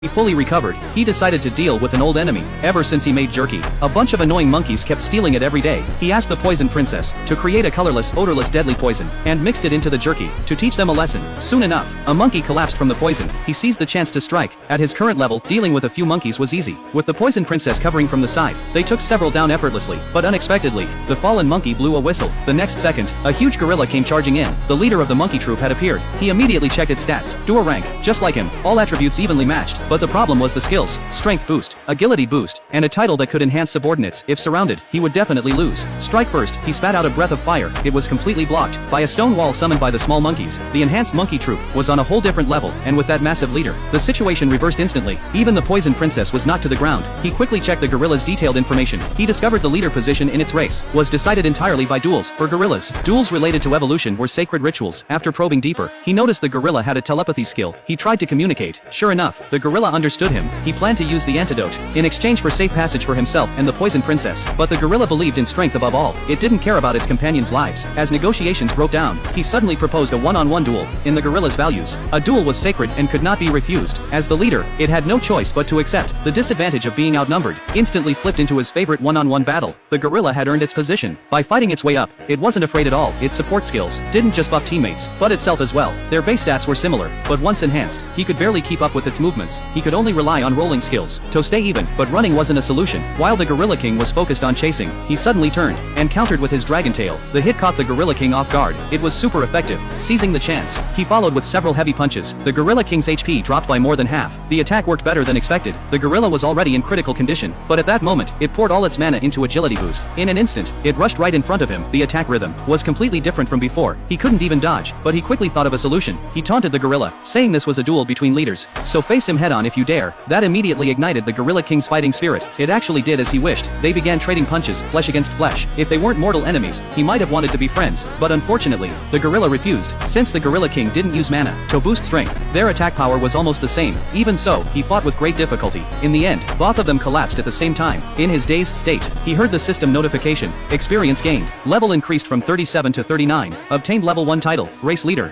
He fully recovered, he decided to deal with an old enemy. Ever since he made jerky, a bunch of annoying monkeys kept stealing it every day. He asked the poison princess to create a colorless, odorless deadly poison, and mixed it into the jerky, to teach them a lesson. Soon enough, a monkey collapsed from the poison. He seized the chance to strike. At his current level, dealing with a few monkeys was easy. With the poison princess covering from the side, they took several down effortlessly, but unexpectedly, the fallen monkey blew a whistle. The next second, a huge gorilla came charging in. The leader of the monkey troop had appeared. He immediately checked its stats. Duo rank, just like him, all attributes evenly matched, but the problem was the skills, strength boost, agility boost, and a title that could enhance subordinates. If surrounded, he would definitely lose. Strike first, he spat out a breath of fire. It was completely blocked by a stone wall summoned by the small monkeys. The enhanced monkey troop was on a whole different level, and with that massive leader, the situation reversed instantly. Even the poison princess was knocked to the ground. He quickly checked the gorilla's detailed information. He discovered the leader position in its race was decided entirely by duels. For gorillas, duels related to evolution were sacred rituals. After probing deeper, he noticed the gorilla had a telepathy skill. He tried to communicate. Sure enough, the gorilla understood him. He planned to use the antidote in exchange for safe passage for himself and the poison princess. But the gorilla believed in strength above all. It didn't care about its companions' lives. As negotiations broke down, he suddenly proposed a one-on-one duel. In the gorilla's values, a duel was sacred and could not be refused. As the leader, it had no choice but to accept. The disadvantage of being outnumbered instantly flipped into his favorite one-on-one battle. The gorilla had earned its position by fighting its way up. It wasn't afraid at all. Its support skills didn't just buff teammates, but itself as well. Their base stats were similar, but once enhanced, he could barely keep up with its movements. He could only rely on rolling skills to stay even, but running wasn't a solution. While the Gorilla King was focused on chasing, he suddenly turned and countered with his dragon tail. The hit caught the Gorilla King off guard. It was super effective. Seizing the chance, he followed with several heavy punches. The Gorilla King's HP dropped by more than half. The attack worked better than expected. The gorilla was already in critical condition, but at that moment, it poured all its mana into agility boost. In an instant, it rushed right in front of him. The attack rhythm was completely different from before. He couldn't even dodge, but he quickly thought of a solution. He taunted the gorilla, saying this was a duel between leaders, so face him head on if you dare. That immediately ignited the Gorilla King's fighting spirit. It actually did as he wished. They began trading punches, flesh against flesh. If they weren't mortal enemies, he might have wanted to be friends, but unfortunately, the gorilla refused. Since the Gorilla King didn't use mana to boost strength, their attack power was almost the same. Even so, he fought with great difficulty. In the end, both of them collapsed at the same time. In his dazed state, he heard the system notification. Experience gained. Level increased from 37 to 39. Obtained level 1 title, race leader.